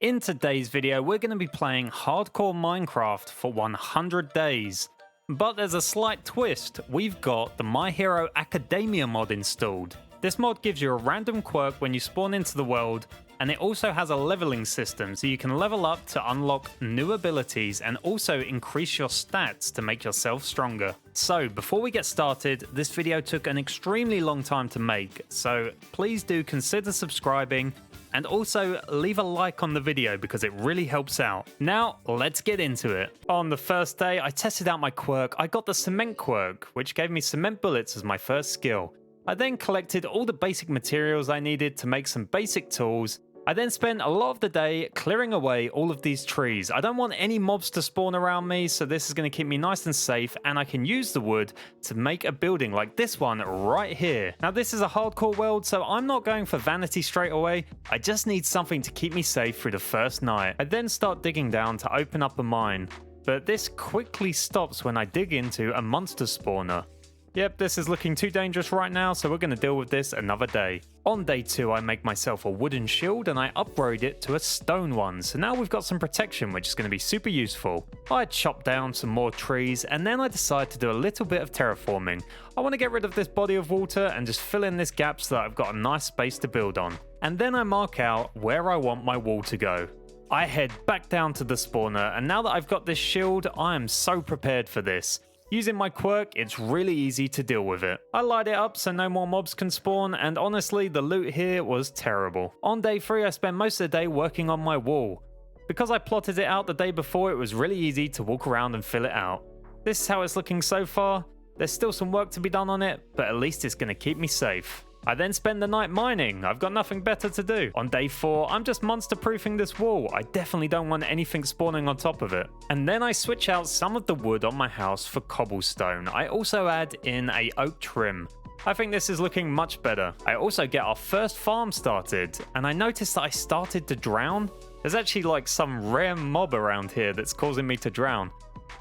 In today's video, we're going to be playing hardcore Minecraft for 100 days. But there's a slight twist. We've got the My Hero Academia mod installed. This mod gives you a random quirk when you spawn into the world, and it also has a leveling system so you can level up to unlock new abilities and also increase your stats to make yourself stronger. So before we get started, this video took an extremely long time to make, so please do consider subscribing and also leave a like on the video because it really helps out. Now, let's get into it. On the first day, I tested out my quirk. I got the cement quirk, which gave me cement bullets as my first skill. I then collected all the basic materials I needed to make some basic tools. I then spent a lot of the day clearing away all of these trees. I don't want any mobs to spawn around me, so this is going to keep me nice and safe, and I can use the wood to make a building like this one right here. Now this is a hardcore world, so I'm not going for vanity straight away. I just need something to keep me safe through the first night. I then start digging down to open up a mine, but this quickly stops when I dig into a monster spawner. Yep, this is looking too dangerous right now, so we're going to deal with this another day. On day 2, I make myself a wooden shield and I upgrade it to a stone one, so now we've got some protection, which is going to be super useful. I chop down some more trees and then I decide to do a little bit of terraforming. I want to get rid of this body of water and just fill in this gap so that I've got a nice space to build on. And then I mark out where I want my wall to go. I head back down to the spawner, and now that I've got this shield, I am so prepared for this. Using my quirk, it's really easy to deal with it. I light it up so no more mobs can spawn, and honestly, the loot here was terrible. On day 3, I spent most of the day working on my wall. Because I plotted it out the day before, it was really easy to walk around and fill it out. This is how it's looking so far. There's still some work to be done on it, but at least it's going to keep me safe. I then spend the night mining. I've got nothing better to do. On day 4, I'm just monster-proofing this wall. I definitely don't want anything spawning on top of it. And then I switch out some of the wood on my house for cobblestone. I also add in a oak trim. I think this is looking much better. I also get our first farm started, and I noticed that I started to drown. There's actually like some rare mob around here that's causing me to drown.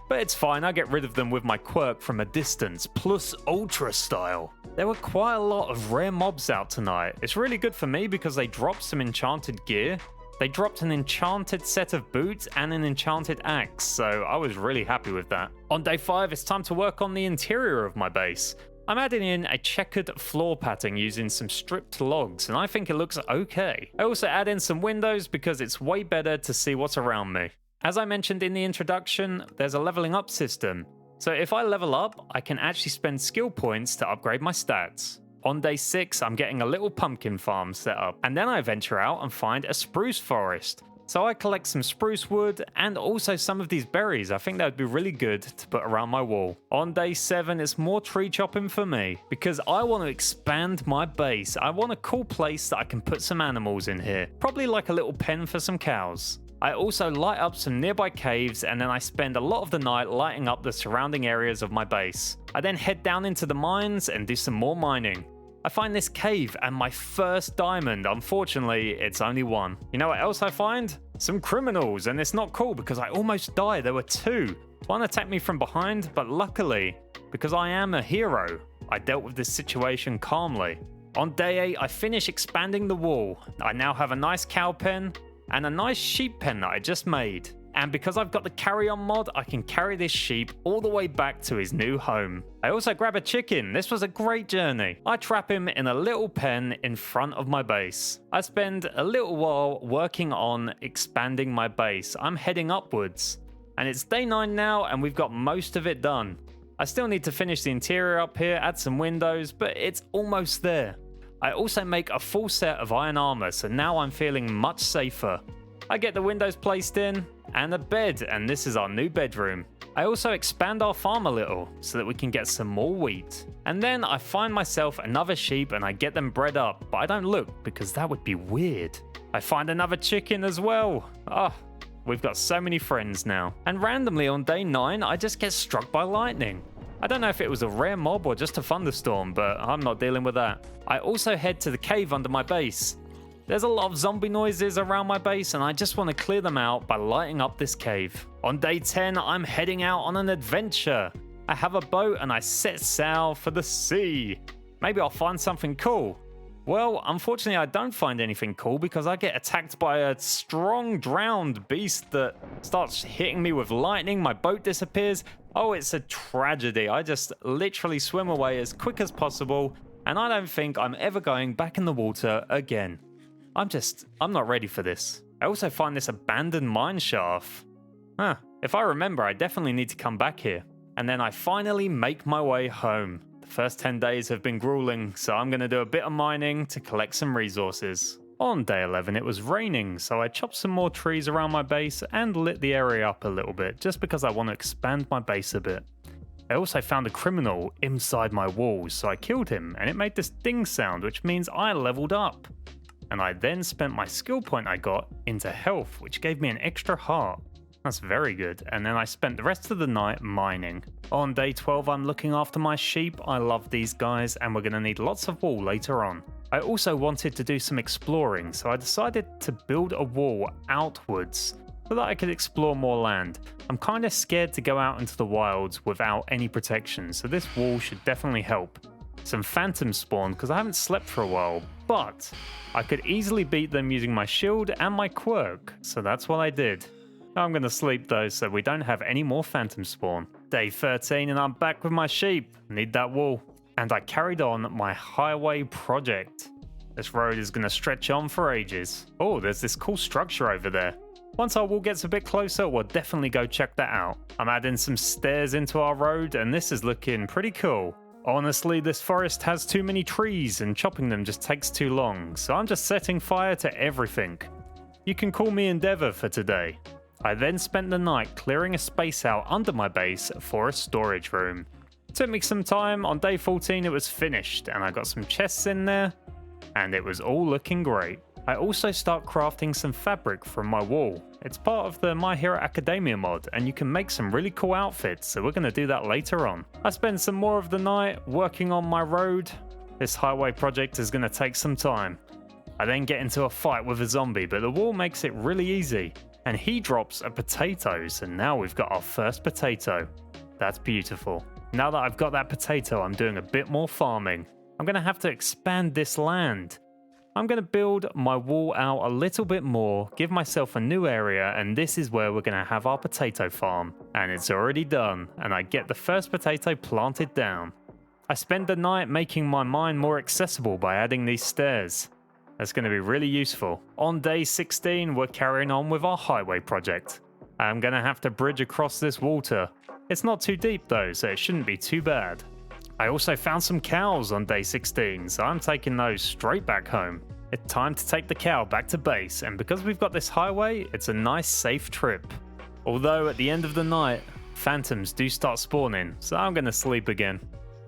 But it's fine, I get rid of them with my quirk from a distance, plus ultra style. There were quite a lot of rare mobs out tonight. It's really good for me because they dropped some enchanted gear. They dropped an enchanted set of boots and an enchanted axe, so I was really happy with that. On day 5, it's time to work on the interior of my base. I'm adding in a checkered floor pattern using some stripped logs, and I think it looks okay. I also add in some windows because it's way better to see what's around me. As I mentioned in the introduction, there's a leveling up system. So if I level up, I can actually spend skill points to upgrade my stats. On day 6, I'm getting a little pumpkin farm set up, and then I venture out and find a spruce forest. So I collect some spruce wood and also some of these berries. I think that would be really good to put around my wall. On day 7, it's more tree chopping for me because I want to expand my base. I want a cool place that I can put some animals in here. Probably like a little pen for some cows. I also light up some nearby caves, and then I spend a lot of the night lighting up the surrounding areas of my base. I then head down into the mines and do some more mining. I find this cave and my first diamond. Unfortunately, it's only one. You know what else I find? Some criminals, and it's not cool because I almost died. There were 2. One attacked me from behind, but luckily, because I am a hero, I dealt with this situation calmly. On day 8, I finish expanding the wall. I now have a nice cow pen and a nice sheep pen that I just made. And because I've got the carry-on mod, I can carry this sheep all the way back to his new home. I also grab a chicken. This was a great journey. I trap him in a little pen in front of my base. I spend a little while working on expanding my base. I'm heading upwards. And it's day 9 now, and we've got most of it done. I still need to finish the interior up here, add some windows, but it's almost there. I also make a full set of iron armor, so now I'm feeling much safer. I get the windows placed in, and a bed, and this is our new bedroom. I also expand our farm a little, so that we can get some more wheat. And then I find myself another sheep and I get them bred up, but I don't look because that would be weird. I find another chicken as well. We've got so many friends now. And randomly on day 9, I just get struck by lightning. I don't know if it was a rare mob or just a thunderstorm, but I'm not dealing with that. I also head to the cave under my base. There's a lot of zombie noises around my base, and I just want to clear them out by lighting up this cave. On day 10, I'm heading out on an adventure. I have a boat and I set sail for the sea. Maybe I'll find something cool. Well, unfortunately, I don't find anything cool because I get attacked by a strong drowned beast that starts hitting me with lightning. My boat disappears. Oh, it's a tragedy. I just literally swim away as quick as possible, and I don't think I'm ever going back in the water again. I'm not ready for this. I also find this abandoned mine shaft. If I remember, I definitely need to come back here. And then I finally make my way home. The first 10 days have been grueling, so I'm going to do a bit of mining to collect some resources. On day 11 it was raining, so I chopped some more trees around my base and lit the area up a little bit, just because I want to expand my base a bit. I also found a criminal inside my walls, so I killed him, and it made this ding sound, which means I leveled up. And I then spent my skill point I got into health, which gave me an extra heart. That's very good. And then I spent the rest of the night mining. On day 12, I'm looking after my sheep. I love these guys, and we're going to need lots of wool later on. I also wanted to do some exploring, so I decided to build a wall outwards so that I could explore more land. I'm kind of scared to go out into the wilds without any protection, so this wall should definitely help. Some phantoms spawned because I haven't slept for a while, but I could easily beat them using my shield and my quirk, so that's what I did. I'm going to sleep though, so we don't have any more phantom spawn. Day 13 and I'm back with my sheep. Need that wool. And I carried on my highway project. This road is going to stretch on for ages. Oh, there's this cool structure over there. Once our wall gets a bit closer, we'll definitely go check that out. I'm adding some stairs into our road, and this is looking pretty cool. Honestly, this forest has too many trees and chopping them just takes too long, so I'm just setting fire to everything. You can call me Endeavor for today. I then spent the night clearing a space out under my base for a storage room. It took me some time. On day 14 it was finished, and I got some chests in there, and it was all looking great. I also start crafting some fabric from my wall. It's part of the My Hero Academia mod, and you can make some really cool outfits, so we're going to do that later on. I spend some more of the night working on my road. This highway project is going to take some time. I then get into a fight with a zombie, but the wall makes it really easy. And he drops a potato, so now we've got our first potato. That's beautiful. Now that I've got that potato, I'm doing a bit more farming. I'm going to have to expand this land. I'm going to build my wall out a little bit more, give myself a new area, and this is where we're going to have our potato farm. And it's already done, and I get the first potato planted down. I spend the night making my mine more accessible by adding these stairs. That's going to be really useful. On day 16, we're carrying on with our highway project. I'm going to have to bridge across this water. It's not too deep though, so it shouldn't be too bad. I also found some cows on day 16, so I'm taking those straight back home. It's time to take the cow back to base, and because we've got this highway, it's a nice safe trip. Although at the end of the night, phantoms do start spawning, so I'm going to sleep again.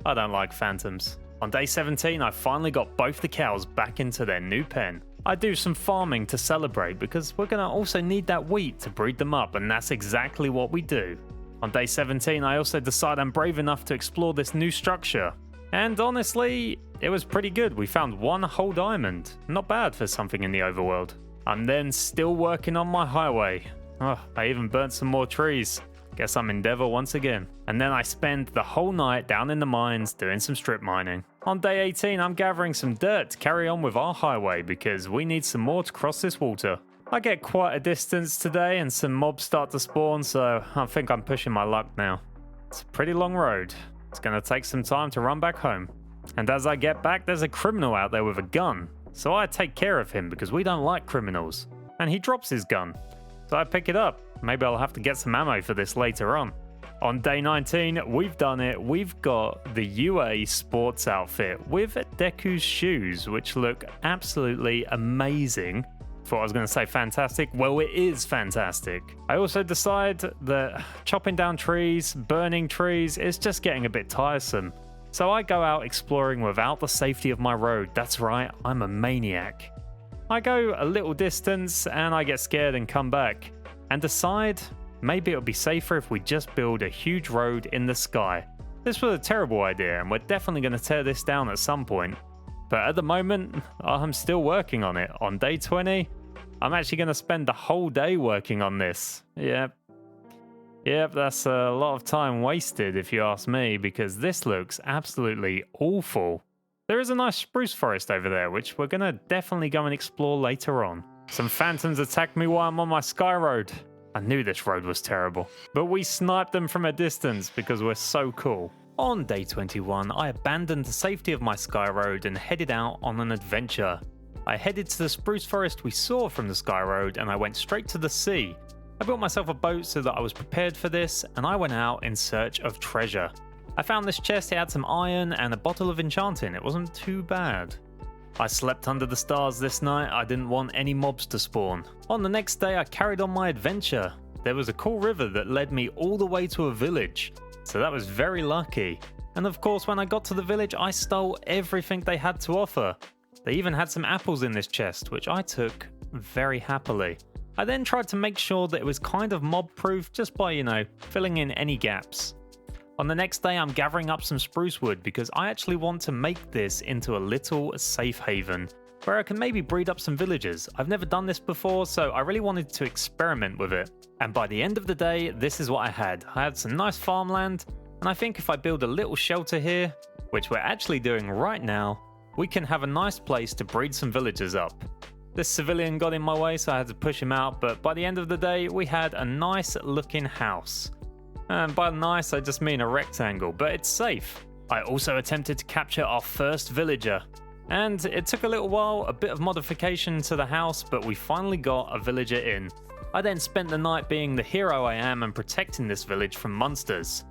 I don't like phantoms. On day 17, I finally got both the cows back into their new pen. I do some farming to celebrate because we're going to also need that wheat to breed them up, and that's exactly what we do. On day 17, I also decide I'm brave enough to explore this new structure. And honestly, it was pretty good. We found one whole diamond. Not bad for something in the overworld. I'm then still working on my highway. Oh, I even burnt some more trees. Guess I'm Endeavor once again. And then I spend the whole night down in the mines doing some strip mining. On day 18, I'm gathering some dirt to carry on with our highway because we need some more to cross this water. I get quite a distance today and some mobs start to spawn, so I think I'm pushing my luck now. It's a pretty long road. It's going to take some time to run back home. And as I get back, there's a criminal out there with a gun. So I take care of him because we don't like criminals. And he drops his gun. So I pick it up. Maybe I'll have to get some ammo for this later on. On day 19, we've done it. We've got the UA sports outfit with Deku's shoes, which look absolutely amazing. Thought I was going to say fantastic. Well, it is fantastic. I also decide that chopping down trees, burning trees, is just getting a bit tiresome. So I go out exploring without the safety of my road. That's right, I'm a maniac. I go a little distance and I get scared and come back and decide maybe it'll be safer if we just build a huge road in the sky. This was a terrible idea and we're definitely going to tear this down at some point. But at the moment, I'm still working on it. On day 20, I'm actually going to spend the whole day working on this. Yep, that's a lot of time wasted if you ask me, because this looks absolutely awful. There is a nice spruce forest over there, which we're gonna definitely go and explore later on. Some phantoms attacked me while I'm on my sky road. I knew this road was terrible, but we sniped them from a distance because we're so cool. On day 21, I abandoned the safety of my sky road and headed out on an adventure. I headed to the spruce forest we saw from the sky road and I went straight to the sea. I built myself a boat so that I was prepared for this, and I went out in search of treasure. I found this chest, it had some iron and a bottle of enchanting. It wasn't too bad. I slept under the stars this night. I didn't want any mobs to spawn. On the next day, I carried on my adventure. There was a cool river that led me all the way to a village, so that was very lucky. And of course, when I got to the village, I stole everything they had to offer. They even had some apples in this chest, which I took very happily. I then tried to make sure that it was kind of mob-proof just by, filling in any gaps. On the next day, I'm gathering up some spruce wood because I actually want to make this into a little safe haven where I can maybe breed up some villagers. I've never done this before, so I really wanted to experiment with it. And by the end of the day, this is what I had. I had some nice farmland, and I think if I build a little shelter here, which we're actually doing right now, we can have a nice place to breed some villagers up. This civilian got in my way, so I had to push him out, but by the end of the day, we had a nice looking house. And by nice, I just mean a rectangle, but it's safe. I also attempted to capture our first villager. And it took a little while, a bit of modification to the house, but we finally got a villager in. I then spent the night being the hero I am and protecting this village from monsters.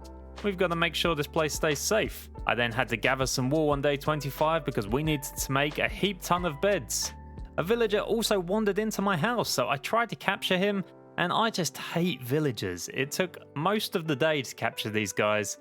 We've got to make sure this place stays safe. I then had to gather some wool on day 25 because we needed to make a heap ton of beds. A villager also wandered into my house, so I tried to capture him, and I just hate villagers. It took most of the day to capture these guys,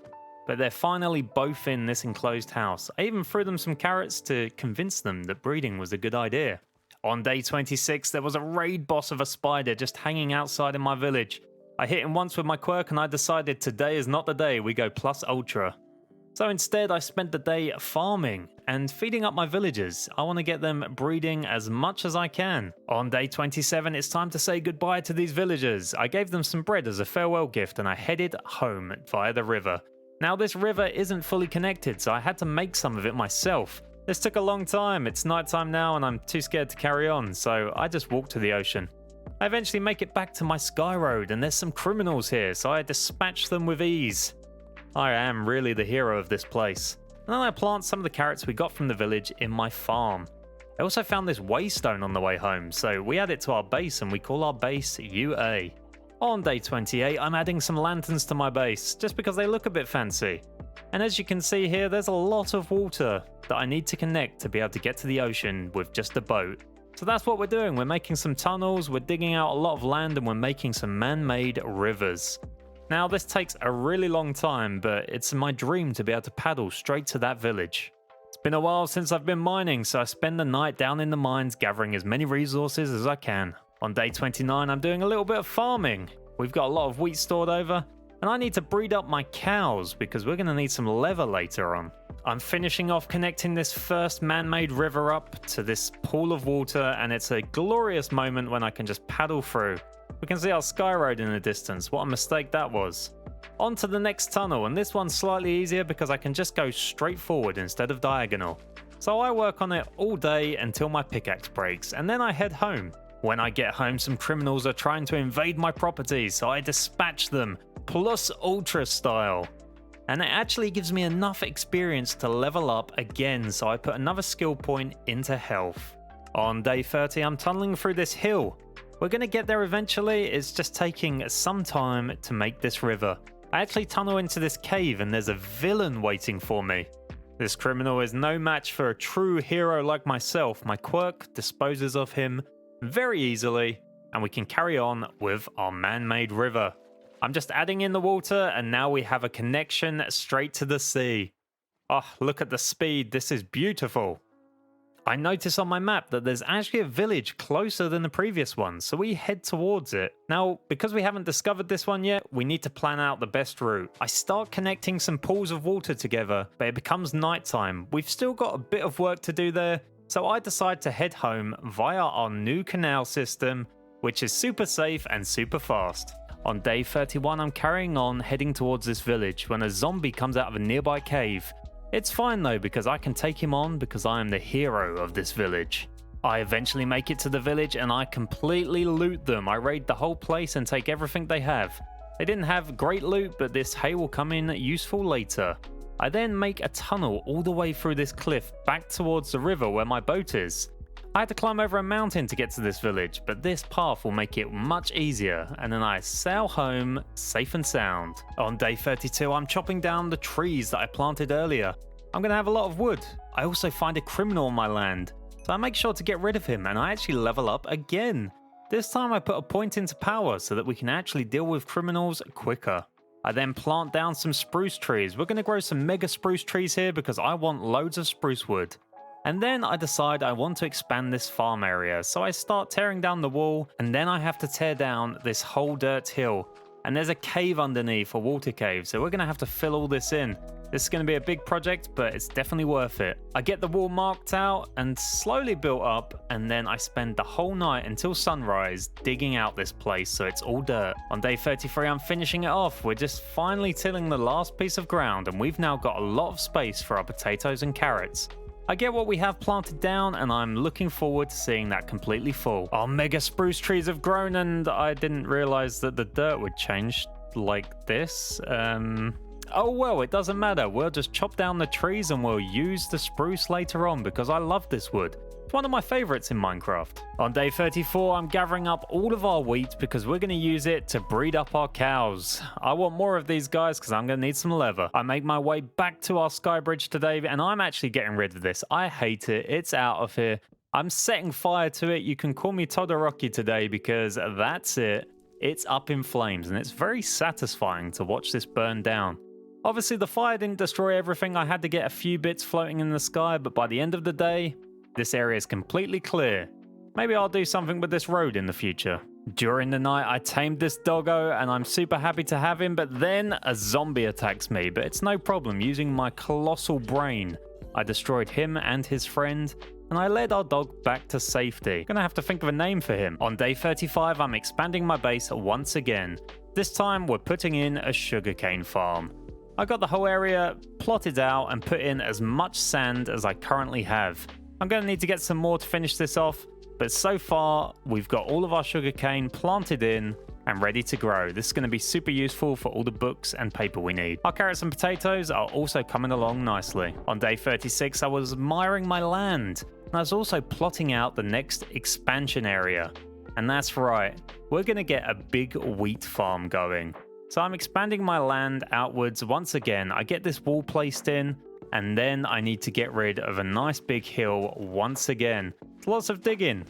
but they're finally both in this enclosed house. I even threw them some carrots to convince them that breeding was a good idea. On day 26, there was a raid boss of a spider just hanging outside in my village. I hit him once with my quirk and I decided today is not the day we go plus ultra. So instead, I spent the day farming and feeding up my villagers. I want to get them breeding as much as I can. On day 27, it's time to say goodbye to these villagers. I gave them some bread as a farewell gift and I headed home via the river. Now this river isn't fully connected, so I had to make some of it myself. This took a long time. It's nighttime now and I'm too scared to carry on, so I just walked to the ocean. I eventually make it back to my sky road and there's some criminals here, so I dispatch them with ease. I am really the hero of this place. And then I plant some of the carrots we got from the village in my farm. I also found this Waystone on the way home, so we add it to our base and we call our base UA. On day 28, I'm adding some lanterns to my base, just because they look a bit fancy. And as you can see here, there's a lot of water that I need to connect to be able to get to the ocean with just a boat. So that's what we're doing. We're making some tunnels, we're digging out a lot of land, and we're making some man-made rivers. Now this takes a really long time, but it's my dream to be able to paddle straight to that village. It's been a while since I've been mining, so I spend the night down in the mines gathering as many resources as I can. On day 29, I'm doing a little bit of farming. We've got a lot of wheat stored over, and I need to breed up my cows because we're going to need some leather later on. I'm finishing off connecting this first man-made river up to this pool of water, and it's a glorious moment when I can just paddle through. We can see our sky road in the distance. What a mistake that was. On to the next tunnel, and this one's slightly easier because I can just go straight forward instead of diagonal. So I work on it all day until my pickaxe breaks, and then I head home. When I get home, some criminals are trying to invade my property, so I dispatch them, plus ultra style. And it actually gives me enough experience to level up again, so I put another skill point into health. On day 30, I'm tunneling through this hill. We're going to get there eventually, it's just taking some time to make this river. I actually tunnel into this cave and there's a villain waiting for me. This criminal is no match for a true hero like myself. My quirk disposes of him very easily, and we can carry on with our man-made river. I'm just adding in the water, and now we have a connection straight to the sea. Oh, look at the speed, this is beautiful. I notice on my map that there's actually a village closer than the previous one, so we head towards it. Now, because we haven't discovered this one yet, we need to plan out the best route. I start connecting some pools of water together, but it becomes nighttime. We've still got a bit of work to do there, so I decide to head home via our new canal system, which is super safe and super fast. On day 31, I'm carrying on heading towards this village when a zombie comes out of a nearby cave. It's fine though, because I can take him on because I am the hero of this village. I eventually make it to the village and I completely loot them. I raid the whole place and take everything they have. They didn't have great loot, but this hay will come in useful later. I then make a tunnel all the way through this cliff back towards the river where my boat is. I had to climb over a mountain to get to this village, but this path will make it much easier, and then I sail home safe and sound. On day 32, I'm chopping down the trees that I planted earlier. I'm going to have a lot of wood. I also find a criminal on my land, so I make sure to get rid of him, and I actually level up again. This time I put a point into power so that we can actually deal with criminals quicker. I then plant down some spruce trees. We're going to grow some mega spruce trees here because I want loads of spruce wood. And then I decide I want to expand this farm area, so I start tearing down the wall, and then I have to tear down this whole dirt hill. And there's a cave underneath, a water cave, so we're going to have to fill all this in. This is going to be a big project, but it's definitely worth it. I get the wall marked out and slowly built up, and then I spend the whole night until sunrise digging out this place so it's all dirt. On day 33, I'm finishing it off. We're just finally tilling the last piece of ground, and we've now got a lot of space for our potatoes and carrots. I get what we have planted down, and I'm looking forward to seeing that completely full. Our mega spruce trees have grown, and I didn't realize that the dirt would change like this. Oh well, it doesn't matter. We'll just chop down the trees and we'll use the spruce later on because I love this wood. It's one of my favorites in Minecraft. On day 34, I'm gathering up all of our wheat because we're going to use it to breed up our cows. I want more of these guys because I'm going to need some leather. I make my way back to our sky bridge today, and I'm actually getting rid of this. I hate it. It's out of here. I'm setting fire to it. You can call me Todoroki today because that's it. It's up in flames, and it's very satisfying to watch this burn down. Obviously, the fire didn't destroy everything. I had to get a few bits floating in the sky, but by the end of the day, this area is completely clear. Maybe I'll do something with this road in the future. During the night, I tamed this doggo, and I'm super happy to have him, but then a zombie attacks me, but it's no problem. Using my colossal brain, I destroyed him and his friend, and I led our dog back to safety. Gonna have to think of a name for him. On day 35, I'm expanding my base once again. This time, we're putting in a sugarcane farm. I got the whole area plotted out and put in as much sand as I currently have. I'm going to need to get some more to finish this off, but so far we've got all of our sugarcane planted in and ready to grow. This is going to be super useful for all the books and paper we need. Our carrots and potatoes are also coming along nicely. On day 36, I was admiring my land, and I was also plotting out the next expansion area. And that's right, we're going to get a big wheat farm going. So I'm expanding my land outwards once again. I get this wall placed in, and then I need to get rid of a nice big hill once again. It's lots of digging.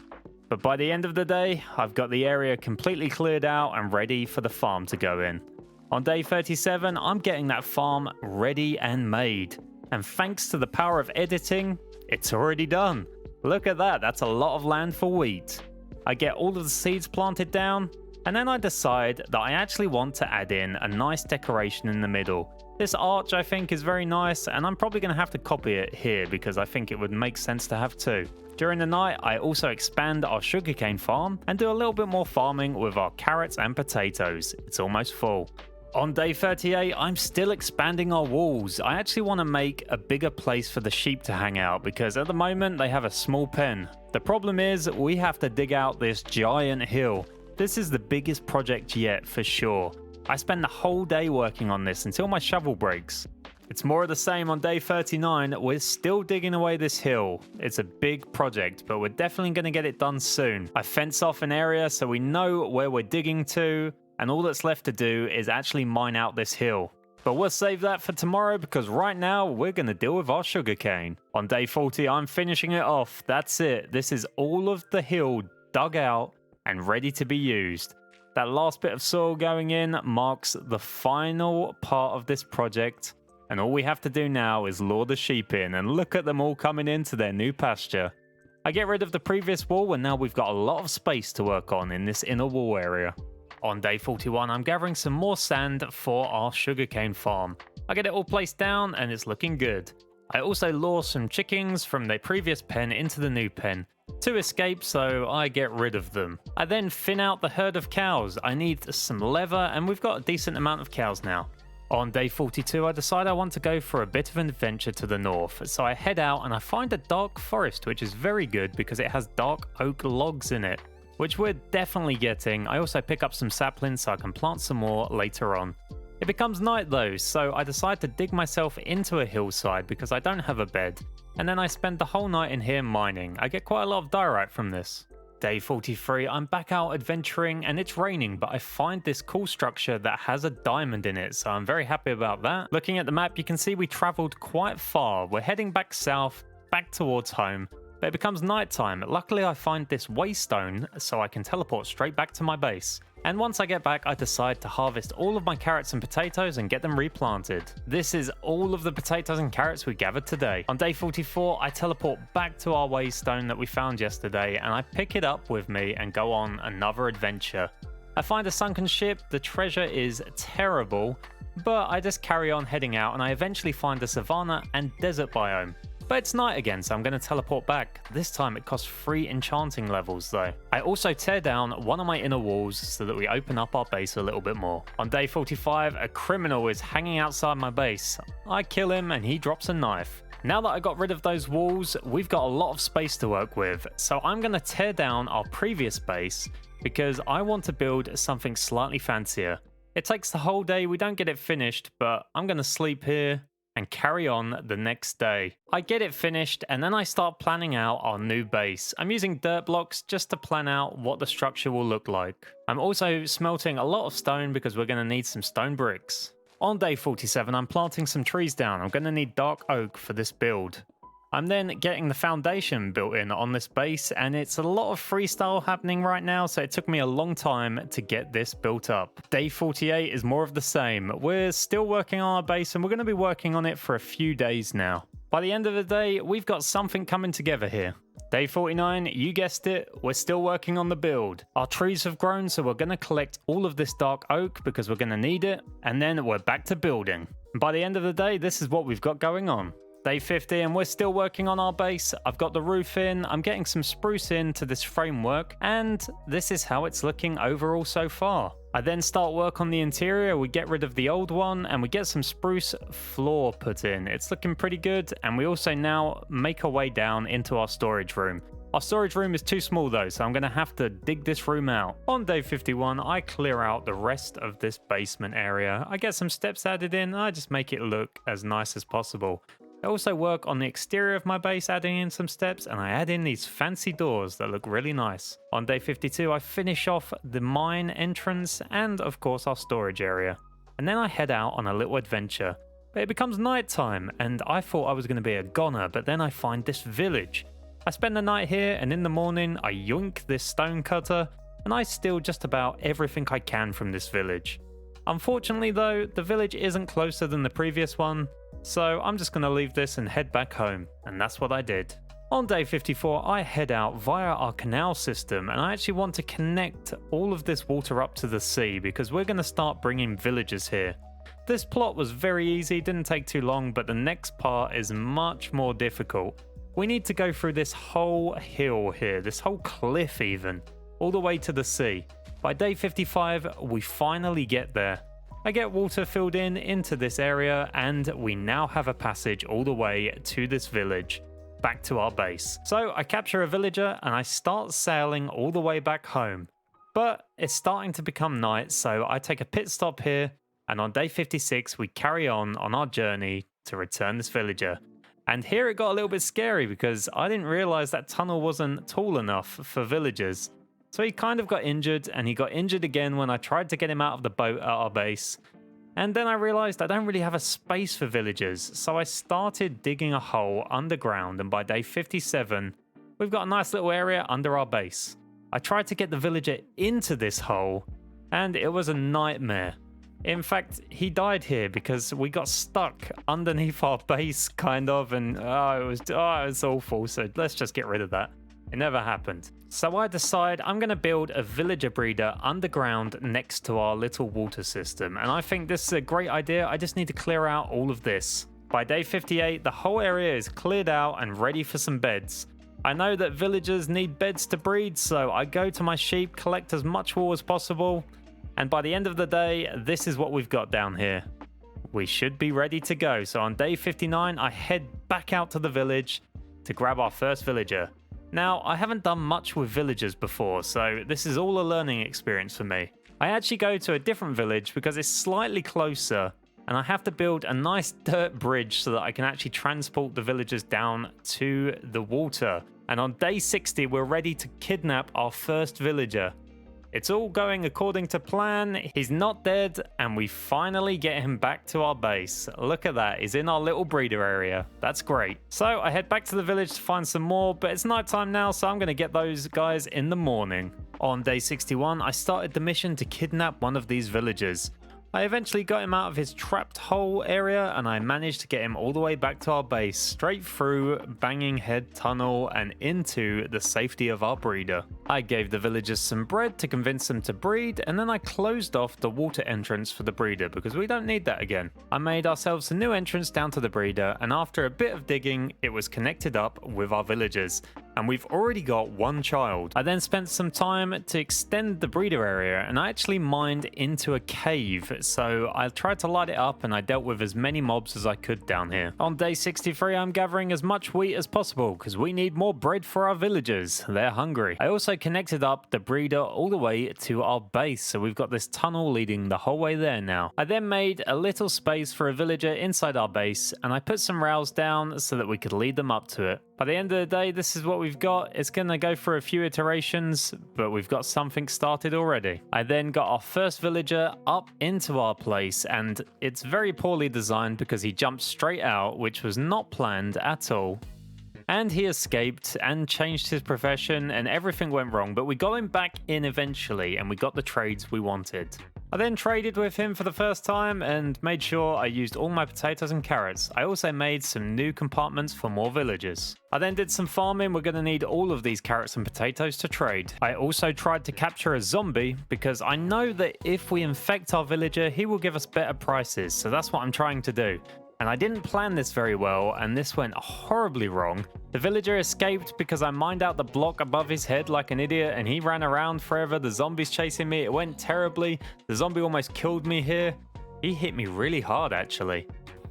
But by the end of the day, I've got the area completely cleared out and ready for the farm to go in. On day 37, I'm getting that farm ready and made. And thanks to the power of editing, it's already done. Look at that, that's a lot of land for wheat. I get all of the seeds planted down, and then I decide that I actually want to add in a nice decoration in the middle. This arch I think is very nice, and I'm probably going to have to copy it here because I think it would make sense to have two. During the night, I also expand our sugarcane farm and do a little bit more farming with our carrots and potatoes. It's almost full. On day 38, I'm still expanding our walls. I actually want to make a bigger place for the sheep to hang out because at the moment they have a small pen. The problem is we have to dig out this giant hill. This is the biggest project yet for sure. I spend the whole day working on this until my shovel breaks. It's more of the same on day 39. We're still digging away this hill. It's a big project, but we're definitely going to get it done soon. I fence off an area so we know where we're digging to, and all that's left to do is actually mine out this hill. But we'll save that for tomorrow because right now we're going to deal with our sugarcane. On day 40, I'm finishing it off. That's it. This is all of the hill dug out and ready to be used. That last bit of soil going in marks the final part of this project, and all we have to do now is lure the sheep in, and look at them all coming into their new pasture. I get rid of the previous wall, and now we've got a lot of space to work on in this inner wall area. On day 41, I'm gathering some more sand for our sugarcane farm. I get it all placed down, and it's looking good. I also lure some chickens from the previous pen into the new pen. Two escape, so I get rid of them. I then thin out the herd of cows. I need some leather, and we've got a decent amount of cows now. On day 42, I decide I want to go for a bit of an adventure to the north, so I head out and I find a dark forest, which is very good because it has dark oak logs in it, which we're definitely getting. I also pick up some saplings so I can plant some more later on. It becomes night though, so I decide to dig myself into a hillside because I don't have a bed, and then I spend the whole night in here mining. I get quite a lot of diorite from this. Day 43, I'm back out adventuring and it's raining, but I find this cool structure that has a diamond in it, so I'm very happy about that. Looking at the map, you can see we traveled quite far. We're heading back south, back towards home, but it becomes nighttime. Luckily, I find this Waystone, so I can teleport straight back to my base. And once I get back, I decide to harvest all of my carrots and potatoes and get them replanted. This is all of the potatoes and carrots we gathered today. On day 44, I teleport back to our Waystone that we found yesterday, and I pick it up with me and go on another adventure. I find a sunken ship. The treasure is terrible, but I just carry on heading out and I eventually find a savanna and desert biome. But it's night again, so I'm going to teleport back. This time it costs 3 enchanting levels though. I also tear down one of my inner walls so that we open up our base a little bit more. On day 45, a criminal is hanging outside my base. I kill him and he drops a knife. Now that I got rid of those walls, we've got a lot of space to work with. So I'm going to tear down our previous base because I want to build something slightly fancier. It takes the whole day, we don't get it finished, but I'm going to sleep here and carry on the next day. I get it finished and then I start planning out our new base. I'm using dirt blocks just to plan out what the structure will look like. I'm also smelting a lot of stone because we're going to need some stone bricks. On day 47, I'm planting some trees down. I'm going to need dark oak for this build. I'm then getting the foundation built in on this base, and it's a lot of freestyle happening right now, so it took me a long time to get this built up. Day 48 is more of the same. We're still working on our base, and we're going to be working on it for a few days now. By the end of the day, we've got something coming together here. Day 49, you guessed it, we're still working on the build. Our trees have grown, so we're going to collect all of this dark oak because we're going to need it, and then we're back to building. And by the end of the day, this is what we've got going on. Day 50 and we're still working on our base. I've got the roof in, I'm getting some spruce into this framework, and this is how it's looking overall so far. I then start work on the interior, we get rid of the old one, and we get some spruce floor put in. It's looking pretty good, and we also now make our way down into our storage room. Our storage room is too small though, so I'm going to have to dig this room out. On day 51, I clear out the rest of this basement area. I get some steps added in, and I just make it look as nice as possible. I also work on the exterior of my base, adding in some steps, and I add in these fancy doors that look really nice. On day 52, I finish off the mine entrance and, of course, our storage area. And then I head out on a little adventure. But it becomes nighttime, and I thought I was going to be a goner, but then I find this village. I spend the night here, and in the morning, I yoink this stone cutter, and I steal just about everything I can from this village. Unfortunately, though, the village isn't closer than the previous one, so I'm just going to leave this and head back home, and that's what I did. On day 54, I head out via our canal system, and I actually want to connect all of this water up to the sea because we're going to start bringing villagers here. This plot was very easy, didn't take too long, but the next part is much more difficult. We need to go through this whole hill here, this whole cliff even, all the way to the sea. By day 55, we finally get there. I get water filled in into this area, and we now have a passage all the way to this village, back to our base. So I capture a villager and I start sailing all the way back home. But it's starting to become night, so I take a pit stop here, and on day 56 we carry on our journey to return this villager. And here it got a little bit scary because I didn't realize that tunnel wasn't tall enough for villagers. So he kind of got injured, and he got injured again when I tried to get him out of the boat at our base. And then I realized I don't really have a space for villagers, so I started digging a hole underground, and by day 57, we've got a nice little area under our base. I tried to get the villager into this hole, and it was a nightmare. In fact, he died here because we got stuck underneath our base, kind of, and it was awful, so let's just get rid of that. It never happened. So I decide I'm going to build a villager breeder underground next to our little water system. And I think this is a great idea. I just need to clear out all of this. By day 58, the whole area is cleared out and ready for some beds. I know that villagers need beds to breed, so I go to my sheep, collect as much wool as possible. And by the end of the day, this is what we've got down here. we should be ready to go. So on day 59, I head back out to the village to grab our first villager. Now, I haven't done much with villagers before, so this is all a learning experience for me. I actually go to a different village because it's slightly closer, and I have to build a nice dirt bridge so that I can actually transport the villagers down to the water. And on day 60, we're ready to kidnap our first villager. It's all going according to plan, he's not dead, and we finally get him back to our base. Look at that, he's in our little breeder area. That's great. So I head back to the village to find some more, but it's nighttime now, so I'm gonna get those guys in the morning. On day 61, I started the mission to kidnap one of these villagers. I eventually got him out of his trapped hole area, and I managed to get him all the way back to our base, straight through Banging Head Tunnel and into the safety of our breeder. I gave the villagers some bread to convince them to breed, and then I closed off the water entrance for the breeder because we don't need that again. I made ourselves a new entrance down to the breeder, and after a bit of digging, it was connected up with our villagers. And we've already got one child. I then spent some time to extend the breeder area, and I actually mined into a cave. So I tried to light it up, and I dealt with as many mobs as I could down here. On day 63, I'm gathering as much wheat as possible because we need more bread for our villagers. They're hungry. I also connected up the breeder all the way to our base, so we've got this tunnel leading the whole way there now. I then made a little space for a villager inside our base, and I put some rails down so that we could lead them up to it. By the end of the day, this is what we've got. It's going to go for a few iterations, but we've got something started already. I then got our first villager up into our place, and it's very poorly designed because he jumped straight out, which was not planned at all. And he escaped and changed his profession, and everything went wrong, but we got him back in eventually, and we got the trades we wanted. I then traded with him for the first time and made sure I used all my potatoes and carrots. I also made some new compartments for more villagers. I then did some farming. We're going to need all of these carrots and potatoes to trade. I also tried to capture a zombie because I know that if we infect our villager, he will give us better prices. So that's what I'm trying to do. And I didn't plan this very well, and this went horribly wrong. The villager escaped because I mined out the block above his head like an idiot, and he ran around forever. The zombie's chasing me. It went terribly. The zombie almost killed me here. He hit me really hard, actually.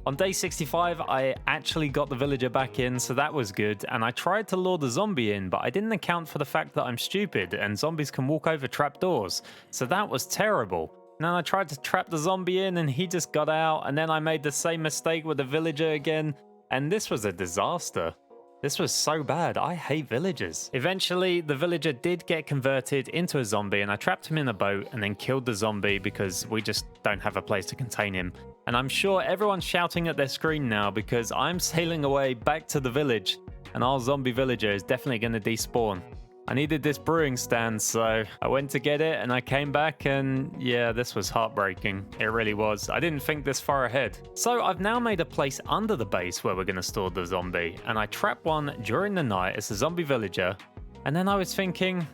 On day 65, I actually got the villager back in, so that was good, and I tried to lure the zombie in, but I didn't account for the fact that I'm stupid, and zombies can walk over trapdoors, so that was terrible. And then I tried to trap the zombie in and he just got out, and then I made the same mistake with the villager again, and this was a disaster. This was so bad. I hate villagers. Eventually, the villager did get converted into a zombie, and I trapped him in a boat and then killed the zombie because we just don't have a place to contain him. And I'm sure everyone's shouting at their screen now because I'm sailing away back to the village, and our zombie villager is definitely going to despawn. I needed this brewing stand, so I went to get it, and I came back, and yeah, this was heartbreaking. It really was. I didn't think this far ahead. So I've now made a place under the base where we're going to store the zombie, and I trap one during the night as a zombie villager, and then I was thinking,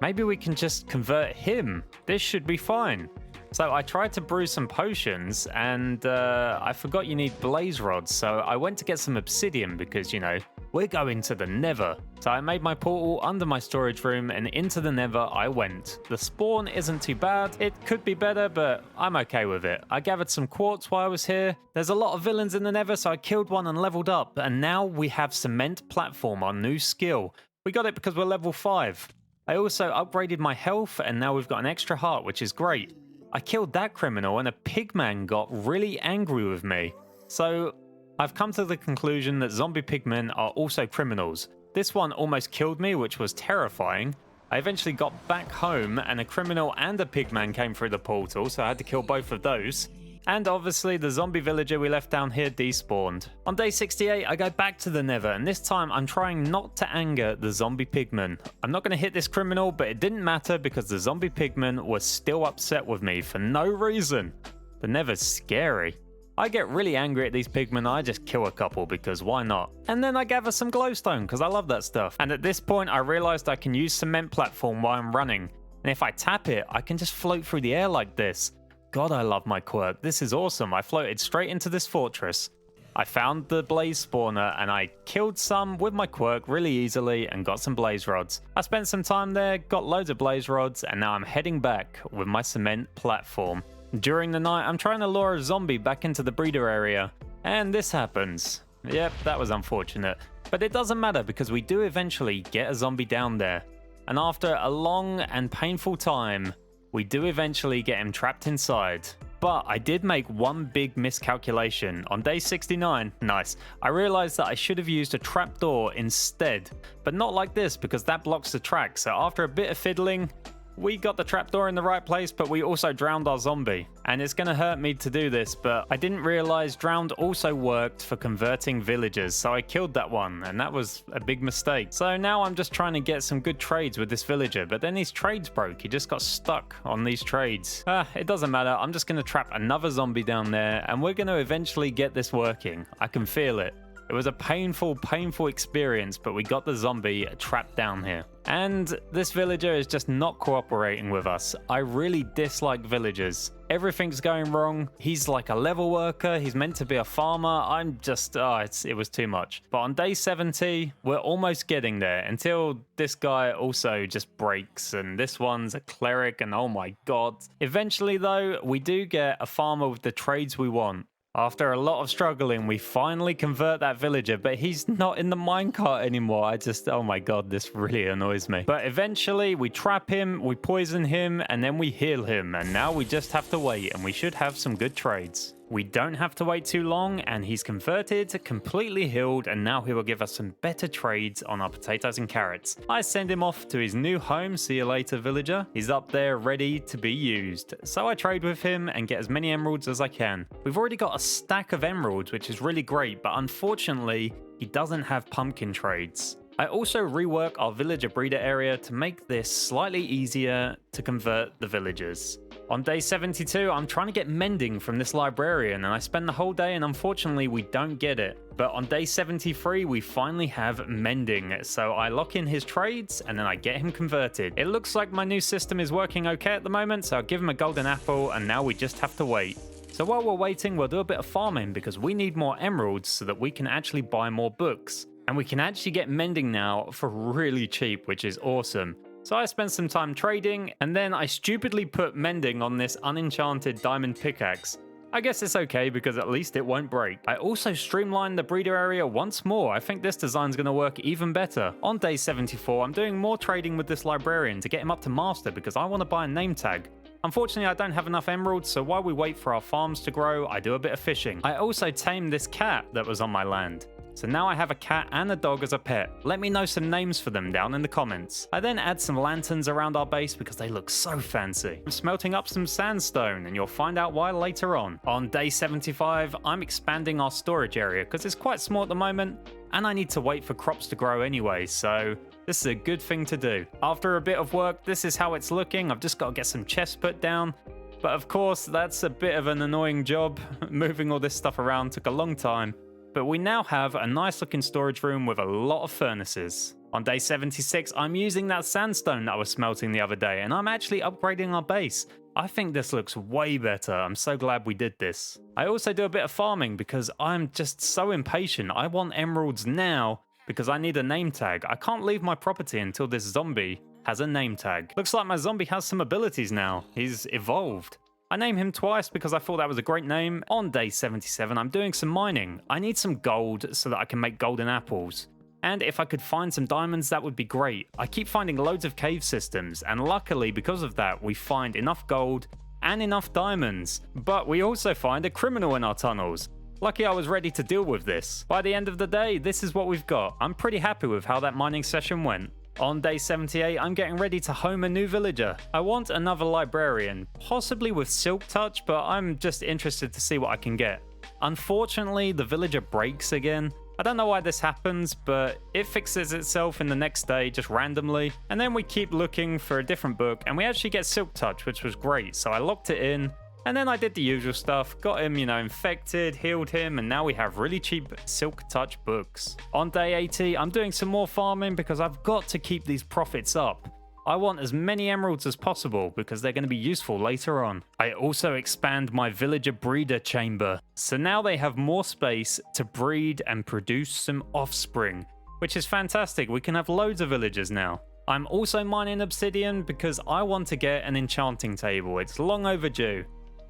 maybe we can just convert him. This should be fine. So I tried to brew some potions, and I forgot you need blaze rods, so I went to get some obsidian because, you know, we're going to the Nether. So I made my portal under my storage room, and into the Nether I went. The spawn isn't too bad. It could be better, but I'm okay with it. I gathered some quartz while I was here. There's a lot of villains in the Nether, so I killed one and leveled up, and now we have cement platform, our new skill. We got it because we're level 5. I also upgraded my health, and now we've got an extra heart, which is great. I killed that criminal, and a pigman got really angry with me. So I've come to the conclusion that zombie pigmen are also criminals. This one almost killed me, which was terrifying. I eventually got back home, and a criminal and a pigman came through the portal, so I had to kill both of those. And obviously the zombie villager we left down here despawned. On day 68, I go back to the Nether, and this time I'm trying not to anger the zombie pigman. I'm not going to hit this criminal, but it didn't matter because the zombie pigman was still upset with me for no reason. The Nether's scary. I get really angry at these pigmen, I just kill a couple because why not? And then I gather some glowstone because I love that stuff. And at this point I realized I can use cement platform while I'm running. And if I tap it, I can just float through the air like this. God, I love my quirk. This is awesome. I floated straight into this fortress. I found the blaze spawner and I killed some with my quirk really easily and got some blaze rods. I spent some time there, got loads of blaze rods, and now I'm heading back with my cement platform. During the night, I'm trying to lure a zombie back into the breeder area, and this happens. Yep, that was unfortunate. But it doesn't matter because we do eventually get a zombie down there. And after a long and painful time, we do eventually get him trapped inside. But I did make one big miscalculation. On day 69, nice, I realized that I should have used a trapdoor instead. But not like this because that blocks the track. So after a bit of fiddling, we got the trapdoor in the right place, but we also drowned our zombie. And it's gonna hurt me to do this, but I didn't realize drowned also worked for converting villagers, so I killed that one, and that was a big mistake. So now I'm just trying to get some good trades with this villager, but then his trades broke. He just got stuck on these trades. It doesn't matter. I'm just gonna trap another zombie down there, and we're gonna eventually get this working. I can feel it. It was a painful experience, but we got the zombie trapped down here. And this villager is just not cooperating with us. I really dislike villagers. Everything's going wrong. He's like a level worker. He's meant to be a farmer. I'm just, it was too much. But on day 70, we're almost getting there until this guy also just breaks. And this one's a cleric, and oh my god. Eventually, though, we do get a farmer with the trades we want. After a lot of struggling, we finally convert that villager, but he's not in the minecart anymore. Oh my god, this really annoys me. But eventually, we trap him, we poison him, and then we heal him. And now we just have to wait, and we should have some good trades. We don't have to wait too long, and he's converted, completely healed, and now he will give us some better trades on our potatoes and carrots. I send him off to his new home. See you later, villager. He's up there ready to be used. So I trade with him and get as many emeralds as I can. We've already got a stack of emeralds, which is really great, but unfortunately, he doesn't have pumpkin trades. I also rework our villager breeder area to make this slightly easier to convert the villagers. On day 72, I'm trying to get Mending from this librarian, and I spend the whole day, and unfortunately we don't get it. But on day 73, we finally have Mending, so I lock in his trades, and then I get him converted. It looks like my new system is working okay at the moment, so I'll give him a golden apple, and now we just have to wait. So while we're waiting, we'll do a bit of farming, because we need more emeralds so that we can actually buy more books. And we can actually get Mending now for really cheap, which is awesome. So I spent some time trading, and then I stupidly put Mending on this unenchanted diamond pickaxe. I guess it's okay because at least it won't break. I also streamlined the breeder area once more. I think this design's going to work even better. On day 74, I'm doing more trading with this librarian to get him up to master because I want to buy a name tag. Unfortunately, I don't have enough emeralds, so while we wait for our farms to grow, I do a bit of fishing. I also tamed this cat that was on my land. So now I have a cat and a dog as a pet. Let me know some names for them down in the comments. I then add some lanterns around our base because they look so fancy. I'm smelting up some sandstone, and you'll find out why later on. On day 75, I'm expanding our storage area because it's quite small at the moment, and I need to wait for crops to grow anyway, so this is a good thing to do. After a bit of work, this is how it's looking. I've just got to get some chests put down. But of course, that's a bit of an annoying job. Moving all this stuff around took a long time. But we now have a nice looking storage room with a lot of furnaces. On day 76, I'm using that sandstone that I was smelting the other day, and I'm actually upgrading our base. I think this looks way better. I'm so glad we did this. I also do a bit of farming because I'm just so impatient. I want emeralds now because I need a name tag. I can't leave my property until this zombie has a name tag. Looks like my zombie has some abilities now. He's evolved. I named him twice because I thought that was a great name. On day 77, I'm doing some mining. I need some gold so that I can make golden apples. And if I could find some diamonds, that would be great. I keep finding loads of cave systems, and luckily because of that, we find enough gold and enough diamonds. But we also find a criminal in our tunnels. Lucky I was ready to deal with this. By the end of the day, this is what we've got. I'm pretty happy with how that mining session went. On day 78, I'm getting ready to home a new villager. I want another librarian, possibly with silk touch, but I'm just interested to see what I can get. Unfortunately, the villager breaks again. I don't know why this happens, but it fixes itself in the next day just randomly. And then we keep looking for a different book, and we actually get silk touch, which was great. So I locked it in. And then I did the usual stuff, got him, infected, healed him, and now we have really cheap Silk Touch books. On day 80, I'm doing some more farming because I've got to keep these profits up. I want as many emeralds as possible because they're going to be useful later on. I also expand my villager breeder chamber. So now they have more space to breed and produce some offspring, which is fantastic. We can have loads of villagers now. I'm also mining obsidian because I want to get an enchanting table. It's long overdue.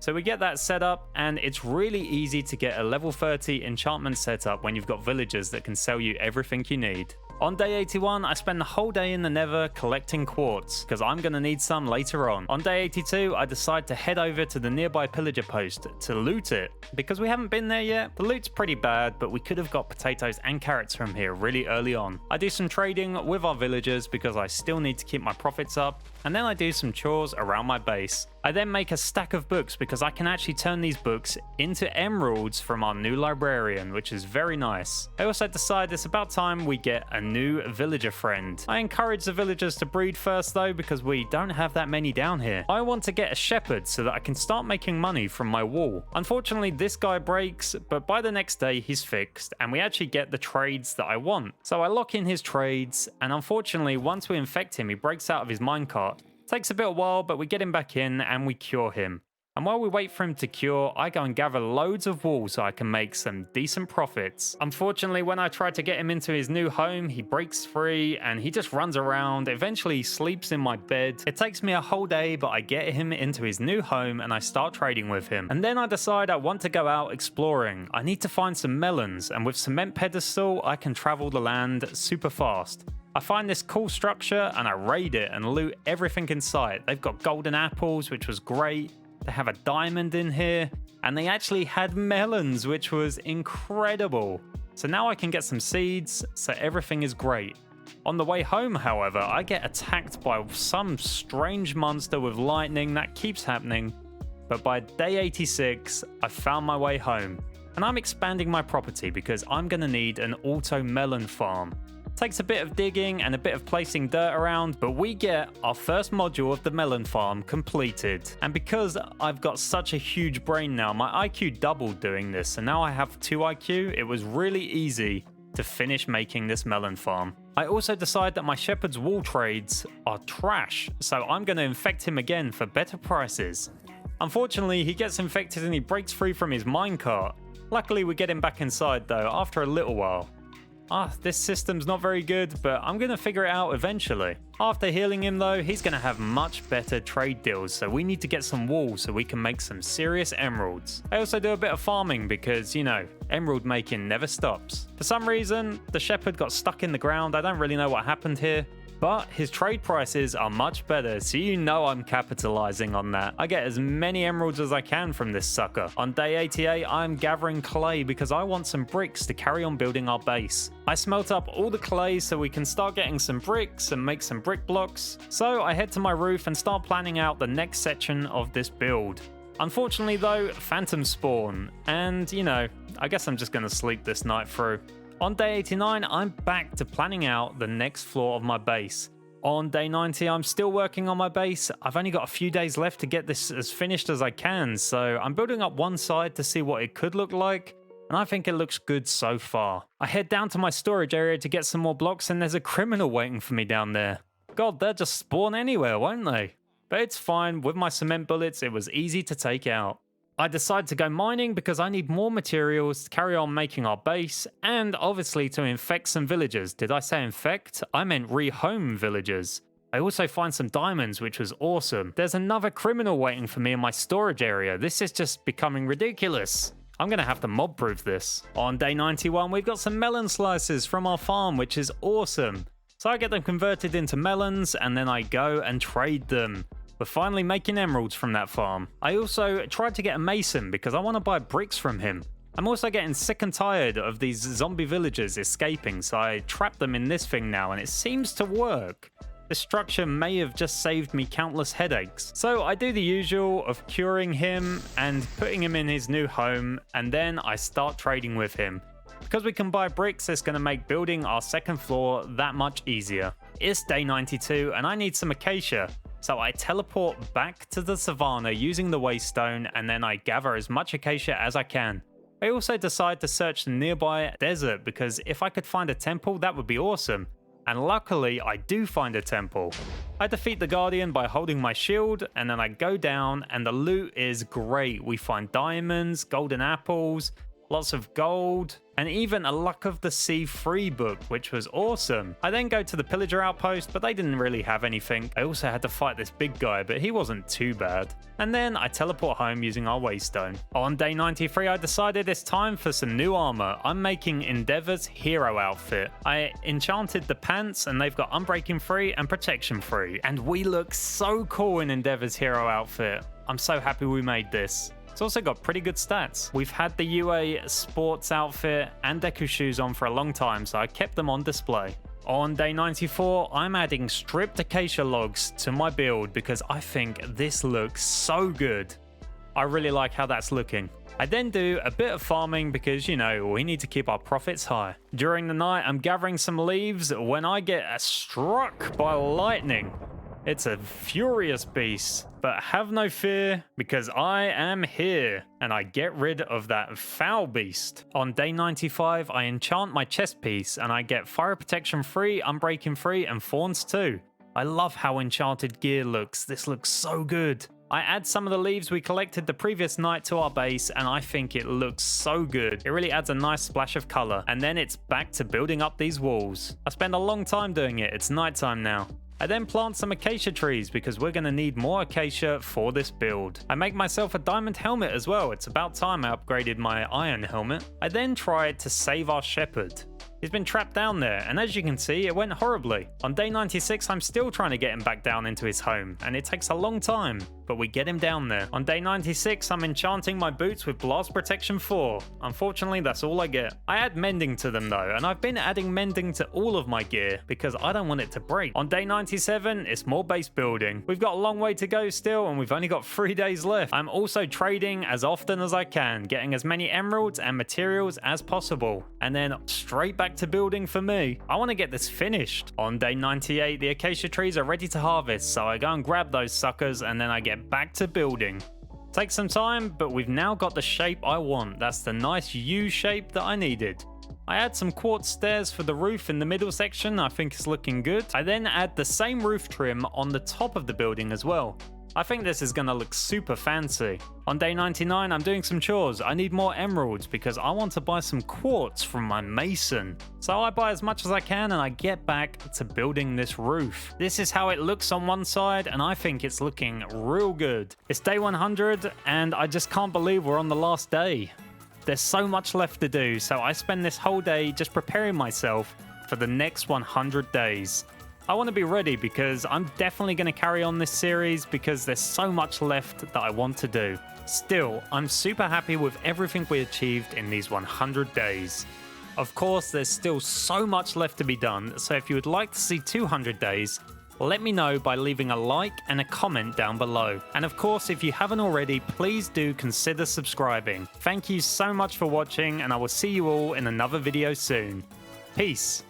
So we get that set up, and it's really easy to get a level 30 enchantment setup when you've got villagers that can sell you everything you need. On day 81, I spend the whole day in the Nether collecting quartz, because I'm going to need some later on. On day 82, I decide to head over to the nearby pillager post to loot it, because we haven't been there yet. The loot's pretty bad, but we could have got potatoes and carrots from here really early on. I do some trading with our villagers because I still need to keep my profits up, and then I do some chores around my base. I then make a stack of books because I can actually turn these books into emeralds from our new librarian, which is very nice. I also decide it's about time we get a new villager friend. I encourage the villagers to breed first though, because we don't have that many down here. I want to get a shepherd so that I can start making money from my wool. Unfortunately, this guy breaks, but by the next day he's fixed and we actually get the trades that I want. So I lock in his trades, and unfortunately once we infect him, he breaks out of his minecart. Takes a bit of a while, but we get him back in and we cure him. And while we wait for him to cure, I go and gather loads of wool so I can make some decent profits. Unfortunately, when I try to get him into his new home, he breaks free and he just runs around. Eventually, he sleeps in my bed. It takes me a whole day, but I get him into his new home and I start trading with him. And then I decide I want to go out exploring. I need to find some melons, and with cement pedestal, I can travel the land super fast. I find this cool structure and I raid it and loot everything in sight. They've got golden apples, which was great. They have a diamond in here, and they actually had melons, which was incredible. So now I can get some seeds, so everything is great. On the way home, however, I get attacked by some strange monster with lightning. That keeps happening. But by day 86, I found my way home. And I'm expanding my property because I'm going to need an auto melon farm. Takes a bit of digging and a bit of placing dirt around, but we get our first module of the melon farm completed. And because I've got such a huge brain now, my IQ doubled doing this, and now I have 2 IQ, it was really easy to finish making this melon farm. I also decide that my shepherd's wool trades are trash, so I'm going to infect him again for better prices. Unfortunately, he gets infected and he breaks free from his minecart. Luckily, we get him back inside though, after a little while. This system's not very good, but I'm going to figure it out eventually. After healing him though, he's going to have much better trade deals, so we need to get some wool so we can make some serious emeralds. I also do a bit of farming because, you know, emerald making never stops. For some reason, the shepherd got stuck in the ground. I don't really know what happened here. But his trade prices are much better, so you know I'm capitalizing on that. I get as many emeralds as I can from this sucker. On day 88, I'm gathering clay because I want some bricks to carry on building our base. I smelt up all the clay so we can start getting some bricks and make some brick blocks. So I head to my roof and start planning out the next section of this build. Unfortunately though, phantoms spawn, and you know, I guess I'm just gonna sleep this night through. On day 89, I'm back to planning out the next floor of my base. On day 90, I'm still working on my base. I've only got a few days left to get this as finished as I can, so I'm building up one side to see what it could look like, and I think it looks good so far. I head down to my storage area to get some more blocks, and there's a criminal waiting for me down there. God, they'll just spawn anywhere, won't they? But it's fine, with my cement bullets, it was easy to take out. I decide to go mining because I need more materials to carry on making our base, and obviously to infect some villagers. Did I say infect? I meant rehome villagers. I also find some diamonds, which was awesome. There's another criminal waiting for me in my storage area. This is just becoming ridiculous. I'm going to have to mob-proof this. On day 91, we've got some melon slices from our farm, which is awesome. So I get them converted into melons, and then I go and trade them. We're finally making emeralds from that farm. I also tried to get a mason because I want to buy bricks from him. I'm also getting sick and tired of these zombie villagers escaping, so I trap them in this thing now and it seems to work. This structure may have just saved me countless headaches. So I do the usual of curing him and putting him in his new home, and then I start trading with him. Because we can buy bricks, it's going to make building our second floor that much easier. It's day 92 and I need some acacia. So I teleport back to the savannah using the Waystone, and then I gather as much acacia as I can. I also decide to search the nearby desert because if I could find a temple, that would be awesome. And luckily, I do find a temple. I defeat the Guardian by holding my shield, and then I go down and the loot is great. We find diamonds, golden apples, lots of gold, and even a Luck of the Sea free book, which was awesome. I then go to the pillager outpost, but they didn't really have anything. I also had to fight this big guy, but he wasn't too bad. And then I teleport home using our Waystone. On day 93, I decided it's time for some new armor. I'm making Endeavor's hero outfit. I enchanted the pants, and they've got Unbreaking free and Protection free. And we look so cool in Endeavor's hero outfit. I'm so happy we made this. It's also got pretty good stats. We've had the UA sports outfit and Deku shoes on for a long time, so I kept them on display. On day 94, I'm adding stripped acacia logs to my build because I think this looks so good. I really like how that's looking. I then do a bit of farming because, you know, we need to keep our profits high. During the night, I'm gathering some leaves when I get struck by lightning. It's a furious beast, but have no fear because I am here and I get rid of that foul beast. On day 95, I enchant my chest piece and I get fire protection free, unbreaking free, and thorns too. I love how enchanted gear looks. This looks so good. I add some of the leaves we collected the previous night to our base and I think it looks so good. It really adds a nice splash of color. And then it's back to building up these walls. I spend a long time doing it. It's nighttime now. I then plant some acacia trees because we're going to need more acacia for this build. I make myself a diamond helmet as well. It's about time I upgraded my iron helmet. I then tried to save our shepherd. He's been trapped down there, and as you can see, it went horribly. On day 96, I'm still trying to get him back down into his home, and it takes a long time, but we get him down there. On day 96, I'm enchanting my boots with Blast Protection 4. Unfortunately, that's all I get. I add Mending to them though, and I've been adding Mending to all of my gear because I don't want it to break. On day 97, it's more base building. We've got a long way to go still, and we've only got 3 days left. I'm also trading as often as I can, getting as many emeralds and materials as possible, and then straight back to building for me. I want to get this finished. On day 98, the acacia trees are ready to harvest, so I go and grab those suckers and then I get back to building. Takes some time, but we've now got the shape I want. That's the nice U shape that I needed. I add some quartz stairs for the roof in the middle section. I think it's looking good. I then add the same roof trim on the top of the building as well. I think this is going to look super fancy. On day 99, I'm doing some chores. I need more emeralds because I want to buy some quartz from my mason. So I buy as much as I can and I get back to building this roof. This is how it looks on one side and I think it's looking real good. It's day 100 and I just can't believe we're on the last day. There's so much left to do, so I spend this whole day just preparing myself for the next 100 days. I want to be ready because I'm definitely going to carry on this series because there's so much left that I want to do. Still, I'm super happy with everything we achieved in these 100 days. Of course, there's still so much left to be done, so if you would like to see 200 days, let me know by leaving a like and a comment down below. And of course, if you haven't already, please do consider subscribing. Thank you so much for watching, and I will see you all in another video soon. Peace.